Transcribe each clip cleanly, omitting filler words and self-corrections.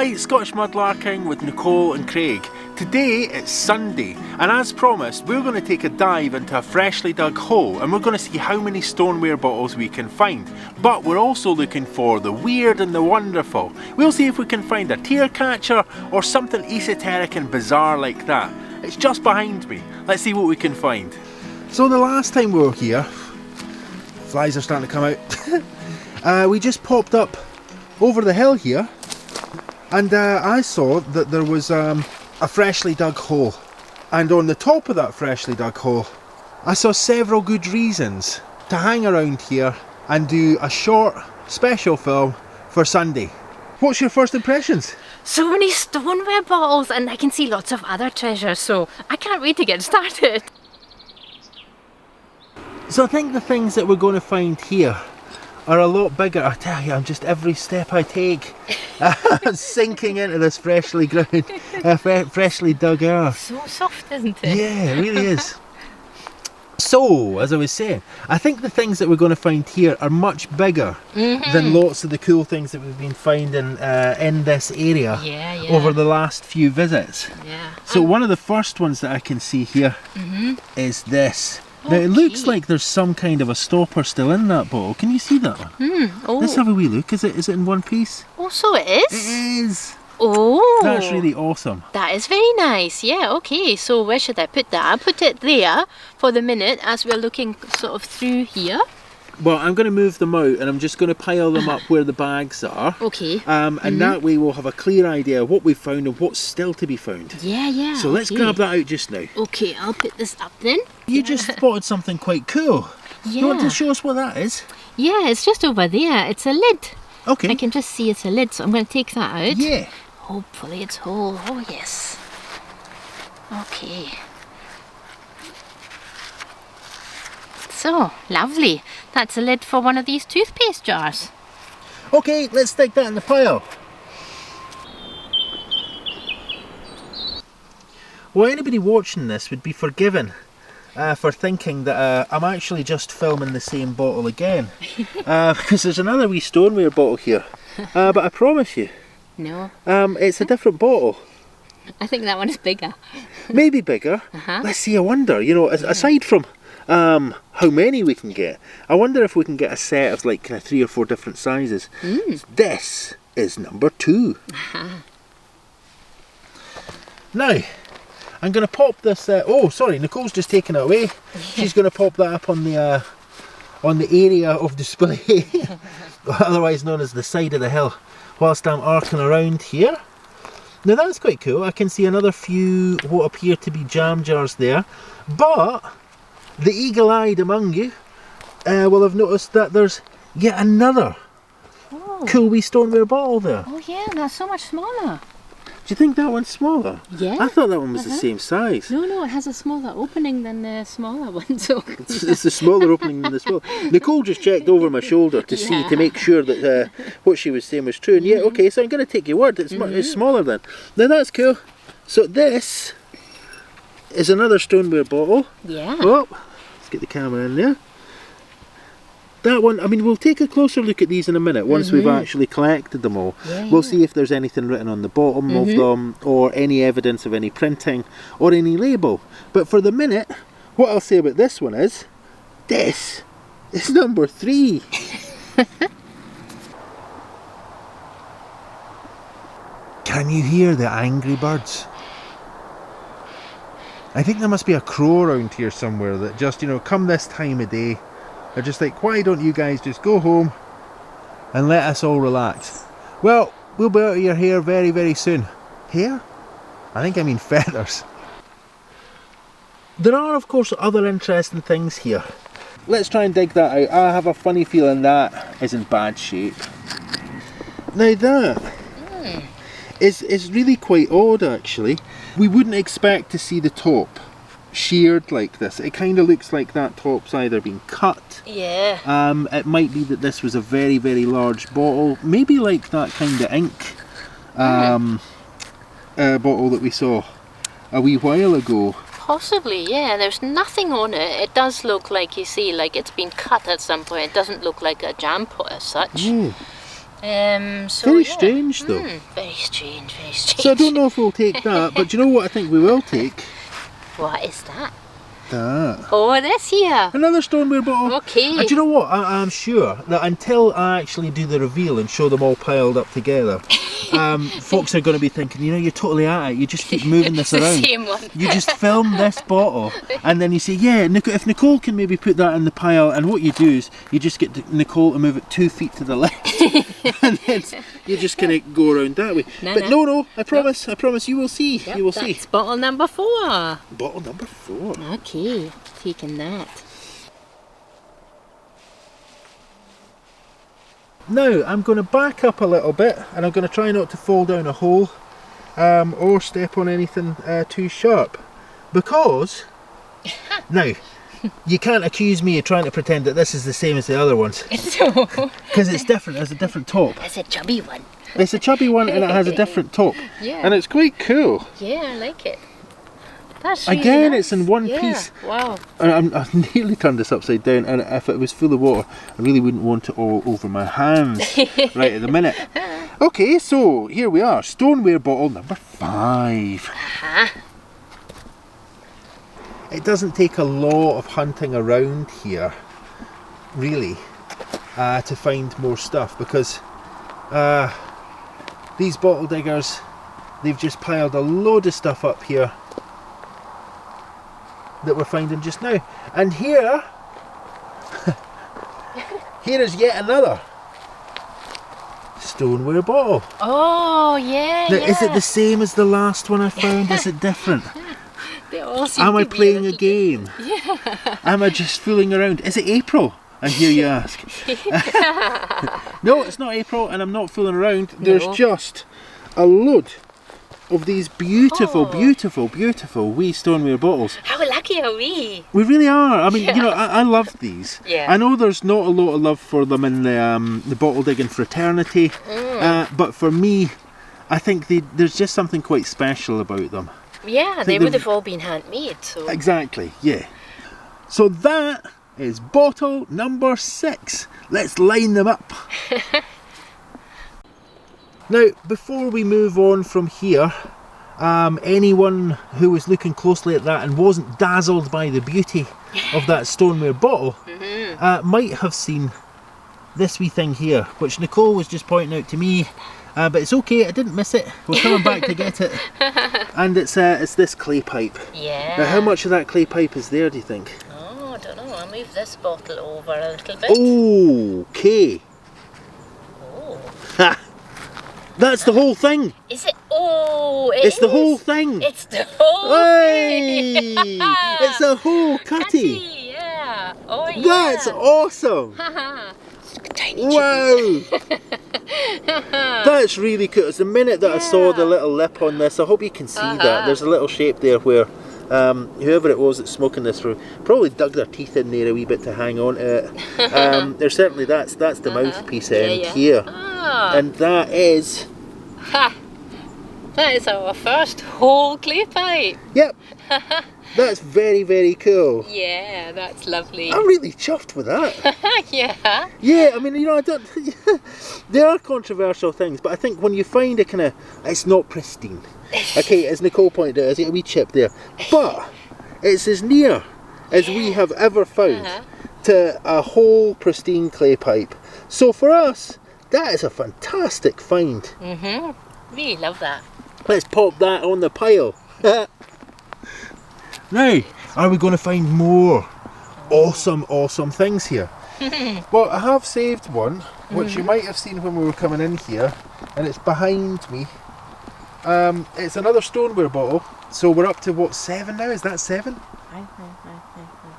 Hi, Scottish Mudlarking with Nicole and Craig. Today it's Sunday, and as promised we're going to take a dive into a freshly dug hole and we're going to see how many stoneware bottles we can find. But we're also looking for the weird and the wonderful. We'll see if we can find a tear catcher or something esoteric and bizarre like that. It's just behind me. Let's see what we can find. So the last time we were here, flies are starting to come out, we just popped up over the hill here, and I saw that there was a freshly dug hole, and on the top of that freshly dug hole I saw several good reasons to hang around here and do a short special film for Sunday. What's your first impressions? So many stoneware bottles, and I can see lots of other treasures, so I can't wait to get started. So I think the things that we're going to find here are a lot bigger. I tell you, I'm just every step I take sinking into this freshly dug earth. So soft, isn't it? Yeah, it really is. So, as I was saying, I think the things that we're going to find here are much bigger than lots of the cool things that we've been finding in this area over the last few visits. Yeah. So one of the first ones that I can see here is this. Now it looks like there's some kind of a stopper still in that bottle. Can you see that one? Let's have a wee look. Is it in one piece? Oh, so it is? It is! Oh! That's really awesome. That is very nice. Yeah, okay. So where should I put that? I'll put it there for the minute as we're looking sort of through here. Well, I'm going to move them out and I'm just going to pile them up where the bags are. Okay. And that way we'll have a clear idea of what we've found and what's still to be found. Yeah. So let's grab that out just now. Okay, I'll put this up then. You just spotted something quite cool. Yeah. You want to show us what that is? Yeah, it's just over there. It's a lid. Okay. I can just see it's a lid, so I'm going to take that out. Yeah. Hopefully it's whole. Oh, yes. Okay. So, lovely. That's a lid for one of these toothpaste jars. Okay, let's stick that in the pile. Well, anybody watching this would be forgiven for thinking that I'm actually just filming the same bottle again. Because there's another wee stoneware bottle here. But I promise you, no. It's a different bottle. I think that one is bigger. Maybe bigger. Let's see, I wonder, you know, aside from how many we can get, I wonder if we can get a set of like 3 or 4 different sizes. This is number 2. Now, I'm going to pop this, oh sorry, Nicole's just taken it away. She's going to pop that up on the area of display, otherwise known as the side of the hill, whilst I'm arcing around here. Now that's quite cool. I can see another few what appear to be jam jars there, but the eagle-eyed among you will have noticed that there's yet another cool wee stoneware bottle there. Oh yeah, that's so much smaller. Do you think that one's smaller? Yeah. I thought that one was the same size. No, it has a smaller opening than the smaller one. So it's the smaller opening than the smaller. Nicole just checked over my shoulder to see, to make sure that what she was saying was true. And yeah, okay, so I'm going to take your word. It's smaller then. Now that's cool. So this is another stoneware bottle. Yeah. Oh, let's get the camera in there. That one, I mean, we'll take a closer look at these in a minute once we've actually collected them all. We'll see if there's anything written on the bottom of them, or any evidence of any printing or any label. But for the minute, what I'll say about this one is, this is number 3. Can you hear the angry birds? I think there must be a crow around here somewhere that just, you know, come this time of day, they're just like, why don't you guys just go home and let us all relax? Well, we'll be out of your hair very, very soon. Hair? I think I mean feathers. There are, of course, other interesting things here. Let's try and dig that out. I have a funny feeling that is in bad shape. Now that is really quite odd, actually. We wouldn't expect to see the top sheared like this. It kind of looks like that top's either been cut. Yeah. It might be that this was a very, very large bottle, maybe like that kind of ink bottle that we saw a wee while ago. Possibly, yeah. There's nothing on it. It does look like, you see, like it's been cut at some point. It doesn't look like a jam pot as such. Very strange though. Very strange, very strange. So I don't know if we'll take that, but do you know what I think we will take? What is that? That. Oh, this here. Another stoneware bottle. Okay. And do you know what? I'm sure that until I actually do the reveal and show them all piled up together, folks are going to be thinking, you know, you're totally at it. You just keep moving this It's around. the same one. You just film this bottle, and then you say, yeah, if Nicole can maybe put that in the pile, and what you do is you just get Nicole to move it 2 feet to the left, and then you just kind of go around that way. No, I promise, you will see. Yep, you will that's see. bottle number 4. Bottle number 4. Okay, taking that. Now I'm going to back up a little bit, and I'm going to try not to fall down a hole or step on anything too sharp, because now you can't accuse me of trying to pretend that this is the same as the other ones, because it's different. It's a different top. It's a chubby one. It's a chubby one, and it has a different top. Yeah. And it's quite cool. Yeah, I like it. That's really Again, nice. it's in one Yeah, piece. Wow. And I've nearly turned this upside down, and if it was full of water, I really wouldn't want it all over my hands right at the minute. Okay, so here we are, stoneware bottle number 5. It doesn't take a lot of hunting around here, really, to find more stuff, because these bottle diggers, they've just piled a load of stuff up here that we're finding just now. And here here is yet another stoneware bottle. Oh, yeah, Now, yeah. is it the same as the last one I found? Is it different? They all seem Am I to be playing a little game? Yeah. Am I just fooling around? Is it April? I hear you ask. No, it's not April, and I'm not fooling around. There's just a load of these beautiful, beautiful wee stoneware bottles. How lucky are we? We really are. I mean, you know, I love these. Yeah. I know there's not a lot of love for them in the bottle digging fraternity, but for me, I think there's just something quite special about them. Yeah, they would have all been handmade. So. Exactly, yeah. So that is bottle number 6. Let's line them up. Now, before we move on from here, anyone who was looking closely at that and wasn't dazzled by the beauty of that stoneware bottle might have seen this wee thing here, which Nicole was just pointing out to me, but it's okay, I didn't miss it. We're coming back to get it. And it's this clay pipe. Yeah. Now, how much of that clay pipe is there, do you think? Oh, I don't know. I'll move this bottle over a little bit. Okay. Oh. Ha! That's the whole thing. Is it? Oh, It's the whole thing. It's the whole Hey! thing. It's a whole cutty. Yeah. Oh, yeah. That's awesome. Tiny Wow. That's really cool. It's the minute that I saw the little lip on this. I hope you can see that. There's a little shape there where whoever it was that's smoking this through probably dug their teeth in there a wee bit to hang on to it. There's certainly that's the mouthpiece end here. And that is... Ha! That is our first whole clay pipe. Yep. That's very, very cool. Yeah, that's lovely. I'm really chuffed with that. Yeah. Yeah, I mean, you know, I don't... there are controversial things, but I think when you find a kind of... It's not pristine. Okay, as Nicole pointed out, there's a wee chip there. But it's as near as we have ever found to a whole pristine clay pipe. So for us, that is a fantastic find. Really love that. Let's pop that on the pile. Now, are we going to find more awesome things here? Well, I have saved one, which you might have seen when we were coming in here, and it's behind me. It's another stoneware bottle, so we're up to what, 7 now? Is that 7?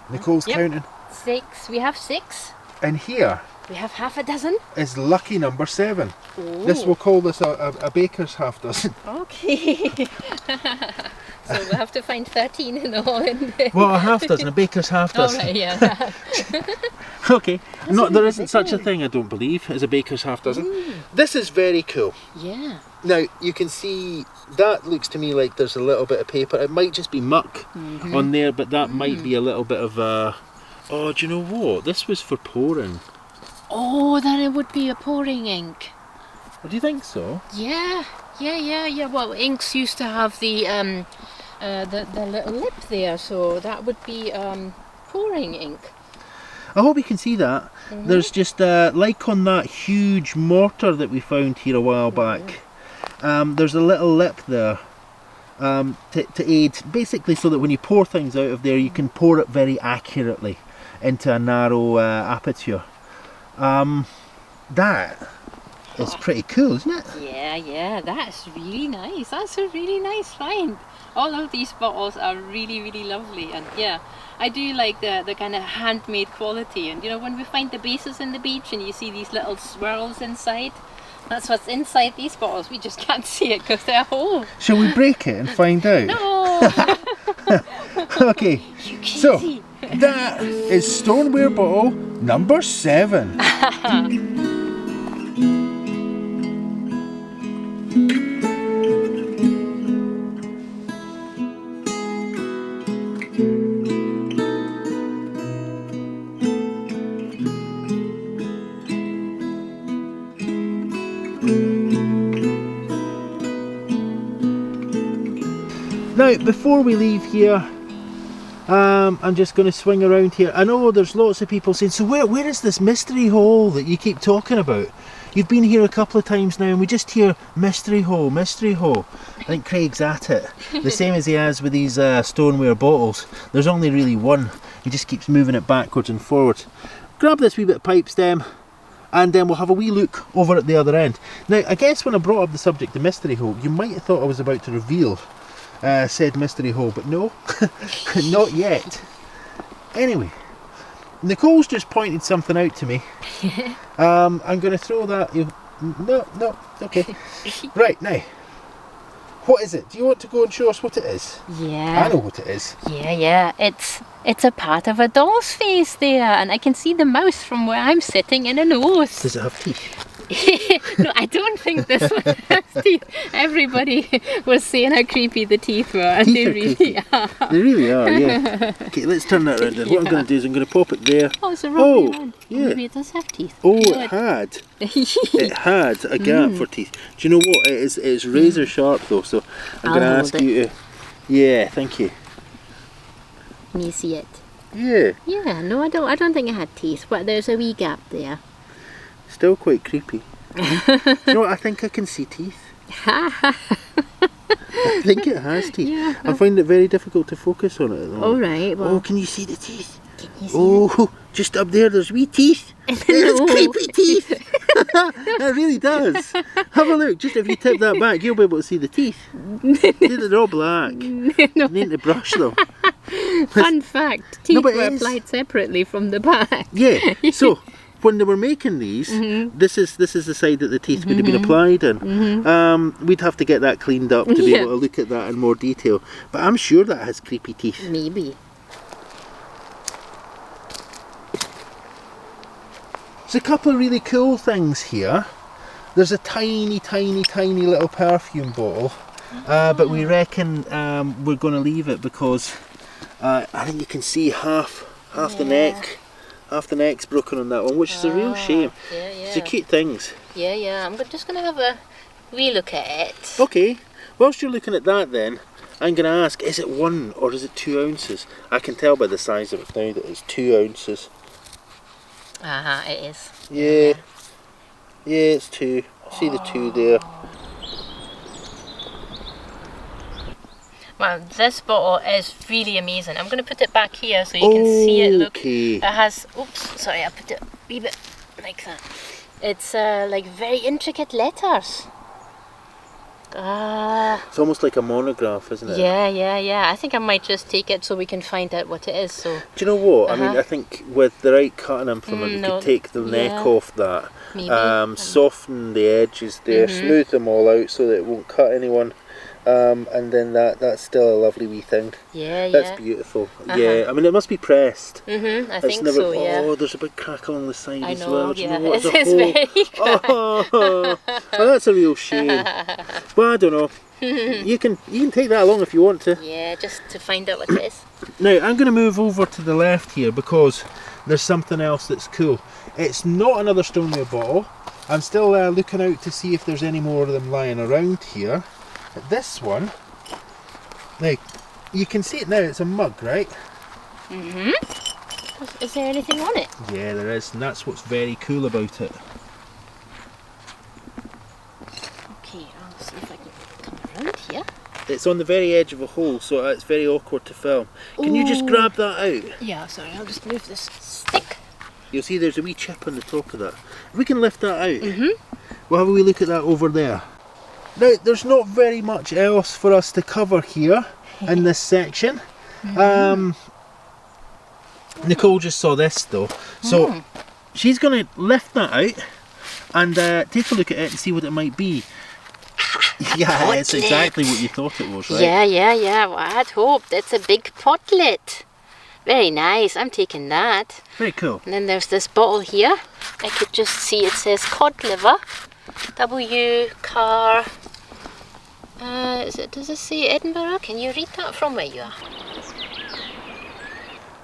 Nicole's counting. 6. We have 6. And here We have half a dozen. is lucky number 7. Ooh. We'll call this a baker's half dozen. Okay. So we'll have to find 13 in all in there. Well, a half dozen, a baker's half dozen. Alright, yeah. Okay, there isn't such a thing, I don't believe, as a baker's half dozen. This is very cool. Yeah. Now, you can see, that looks to me like there's a little bit of paper. It might just be muck on there, but that might be a little bit of oh, do you know what? This was for pouring. Oh, then it would be a pouring ink. Do you think so? Yeah. Well, inks used to have the little lip there, so that would be pouring ink. I hope you can see that. There's just like on that huge mortar that we found here a while back. There's a little lip there to aid, basically, so that when you pour things out of there, you can pour it very accurately into a narrow aperture. That is pretty cool, isn't it? Yeah, that's really nice. That's a really nice find. All of these bottles are really, really lovely, and yeah, I do like the kind of handmade quality. And you know, when we find the bases in the beach and you see these little swirls inside, that's what's inside these bottles. We just can't see it because they're whole. Shall we break it and find out? No! Okay, so that is stoneware bottle number 7. Now, before we leave here, I'm just going to swing around here. I know there's lots of people saying, so where is this mystery hole that you keep talking about? You've been here a couple of times now and we just hear mystery hole, mystery hole. I think Craig's at it. The same as he has with these stoneware bottles. There's only really one. He just keeps moving it backwards and forwards. Grab this wee bit of pipe stem and then we'll have a wee look over at the other end. Now, I guess when I brought up the subject of mystery hole, you might have thought I was about to reveal said mystery hole, but no, not yet. Anyway, Nicole's just pointed something out to me. I'm going to throw that. No, okay. Right, now, what is it? Do you want to go and show us what it is? Yeah. I know what it is. Yeah. It's a part of a doll's face there, and I can see the mouth from where I'm sitting and a nose. Does it have teeth? No, I don't think this one has teeth. Everybody was saying how creepy the teeth were, and Teeth they are really creepy. are. They really are, yeah. Okay, let's turn that around then. What I'm going to do is I'm going to pop it there. Oh, it's a rubber one. Yeah. Maybe it does have teeth. Oh, it had. It had a gap for teeth. Do you know what? It's razor sharp though, so I'm going to ask you to... Yeah, thank you. Can you see it? Yeah. Yeah, no, I don't think it had teeth, but there's a wee gap there. Still quite creepy. You know what? I think I can see teeth. I think it has teeth. Yeah. I find it very difficult to focus on it at the moment. All right. Well, Oh, can you see the teeth? can you see Just up there, there's wee teeth. There's No. creepy teeth. It really does. Have a look. Just if you tip that back, you'll be able to see the teeth. They're all black. No. You need to brush them. Fun fact: teeth but it were is. applied separately from the back. Yeah. So when they were making these, this is the side that the teeth would have been applied in. We'd have to get that cleaned up to be Yeah. able to look at that in more detail. But I'm sure that has creepy teeth. Maybe. There's a couple of really cool things here. There's a tiny little perfume bottle, but we reckon we're going to leave it because I think you can see half the neck. Half the neck's broken on that one, which is a real shame. Yeah. It's a cute things. Yeah. I'm just gonna have a wee look at it. Okay, whilst you're looking at that then, I'm going to ask, is it 1 or is it 2 ounces? I can tell by the size of it now that it's 2 ounces. It is. Yeah, it's 2. See the 2 there. Wow, this bottle is really amazing. I'm going to put it back here so you can see it. Look, Okay. it has, oops, sorry, I put it a wee bit like that. It's like very intricate letters. It's almost like a monograph, isn't it? Yeah. I think I might just take it so we can find out what it is. So Do you know what? I mean, I think with the right cutting implement, you no, could take the neck off that, maybe. soften the edges there, smooth them all out so that it won't cut anyone. And then that's still a lovely wee thing. Yeah. That's beautiful. Yeah, I mean it must be pressed. I It's think never, so, yeah. Oh, there's a big crack along the side I as know, well. Do you yeah. know what? It's There's a very hole. Oh, that's a real shame. Well, I don't know. You can take that along if you want to. Yeah, just to find out what it is. Now I'm going to move over to the left here because there's something else that's cool. It's not another stoneware bottle. I'm still looking out to see if there's any more of them lying around here. But this one, now, you can see it now, it's a mug, right? Mm-hmm. Is there anything on it? Yeah, there is, and that's what's very cool about it. Okay, I'll see if I can come around here. It's on the very edge of a hole, so it's very awkward to film. Can you just grab that out? Yeah, sorry, I'll just move this stick. You'll see there's a wee chip on the top of that. If we can lift that out, we'll have a wee look at that over there. Now, there's not very much else for us to cover here in this section. Nicole just saw this though, so she's going to lift that out and take a look at it and see what it might be. Yeah, it's exactly what you thought it was, right? Yeah. Well, I'd hoped. It's a big potlet. Very nice. I'm taking that. Very cool. And then there's this bottle here. I could just see it says cod liver. W car. Does it say Edinburgh? Can you read that from where you are?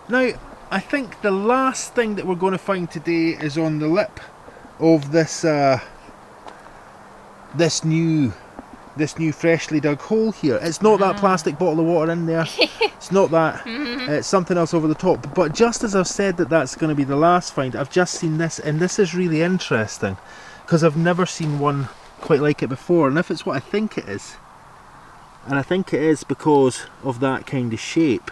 Now, I think the last thing that we're going to find today is on the lip of this this new freshly dug hole here. It's not that plastic bottle of water in there. It's not that. It's something else over the top. But just as I've said that that's going to be the last find, I've just seen this, and this is really interesting because I've never seen one quite like it before. And if it's what I think it is, and I think it is because of that kind of shape.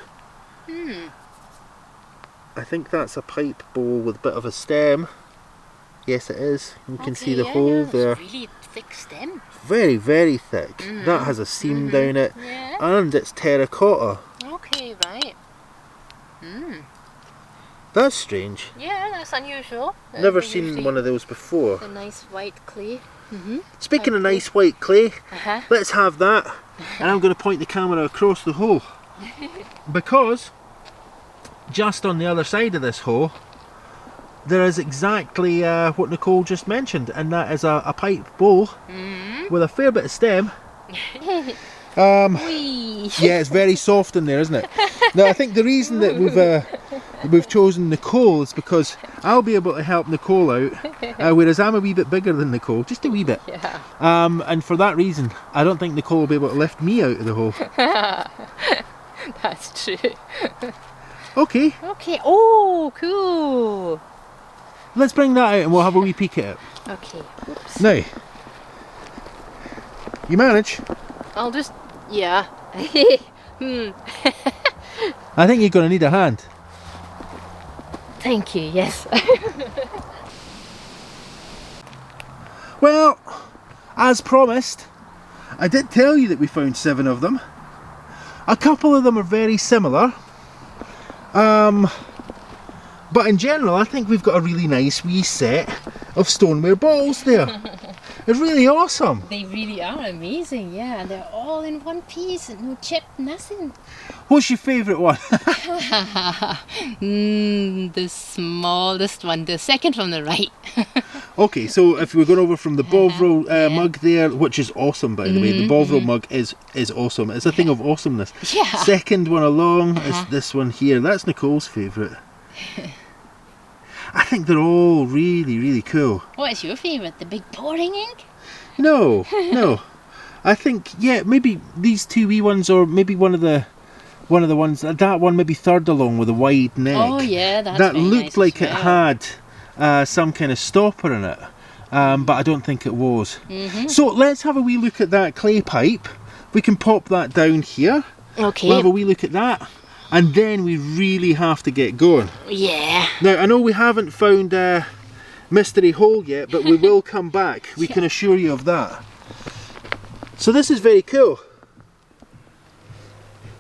I think that's a pipe bowl with a bit of a stem. Yes, it is. You can see the hole there. It's really thick stem. Very, very thick. That has a seam down it, and it's terracotta. Okay, right. That's strange. Yeah, that's unusual. Never seen one of those before. A nice white clay. Speaking of nice white clay, let's have that. And I'm going to point the camera across the hole. Because just on the other side of this hole, there is exactly what Nicole just mentioned, and that is a pipe bowl with a fair bit of stem. Yeah, it's very soft in there, isn't it? Now, I think the reason that we've chosen Nicole is because I'll be able to help Nicole out, whereas I'm a wee bit bigger than Nicole, just a wee bit. And for that reason, I don't think Nicole will be able to lift me out of the hole. That's true. Okay. Okay. Oh, cool. Let's bring that out and we'll have a wee peek at it. Okay. Oops. Now, you manage? I'll just, yeah. I think you're going to need a hand. Thank you, yes. Well, as promised, I did tell you that we found 7 of them. A couple of them are very similar. But in general, I think we've got a really nice wee set of stoneware bottles there. They're really awesome. They really are amazing, yeah. And they're all in one piece, no chip, nothing. What's your favourite one? The smallest one, the second from the right. Okay, so if we're going over from the Bovril mug there, which is awesome by the way, the Bovril mug is awesome. It's a thing of awesomeness. Yeah. Second one along is this one here. That's Nicole's favourite. I think they're all really, really cool. What is your favourite? The big pouring ink? No. I think, yeah, maybe these 2 wee ones, or maybe one of the ones, that one maybe third along with a wide neck. Oh yeah, that's that very looked nice like as it well. had some kind of stopper in it, but I don't think it was. So let's have a wee look at that clay pipe. We can pop that down here. Okay. We'll have a wee look at that, and then we really have to get going. Yeah. Now, I know we haven't found Mystery Hole yet, but we will come back. We can assure you of that. So this is very cool.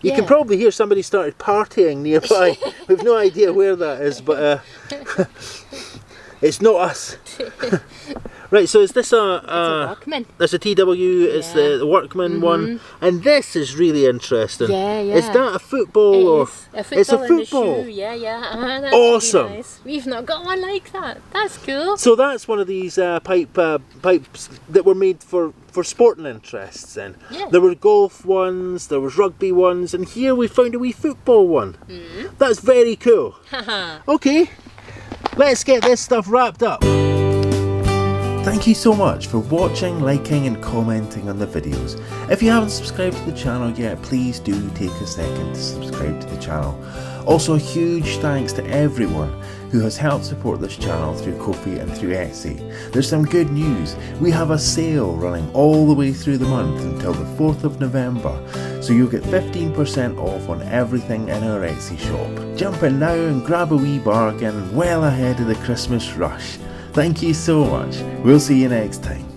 You can probably hear somebody started partying nearby. We've no idea where that is, but it's not us. Right, so is this a Workman? There's a TW, it's the Workman one, and this is really interesting. Yeah. Is that a football or? It's a football. And a shoe. Yeah. That's Awesome. really nice. We've not got one like that. That's cool. So that's one of these pipes that were made for sporting interests then. Yeah. There were golf ones, there was rugby ones, and here we found a wee football one. That's very cool. Okay, let's get this stuff wrapped up. Thank you so much for watching, liking and commenting on the videos. If you haven't subscribed to the channel yet, please do take a second to subscribe to the channel. Also, a huge thanks to everyone who has helped support this channel through Ko-fi and through Etsy. There's some good news. We have a sale running all the way through the month until the 4th of November, so you'll get 15% off on everything in our Etsy shop. Jump in now and grab a wee bargain well ahead of the Christmas rush. Thank you so much. We'll see you next time.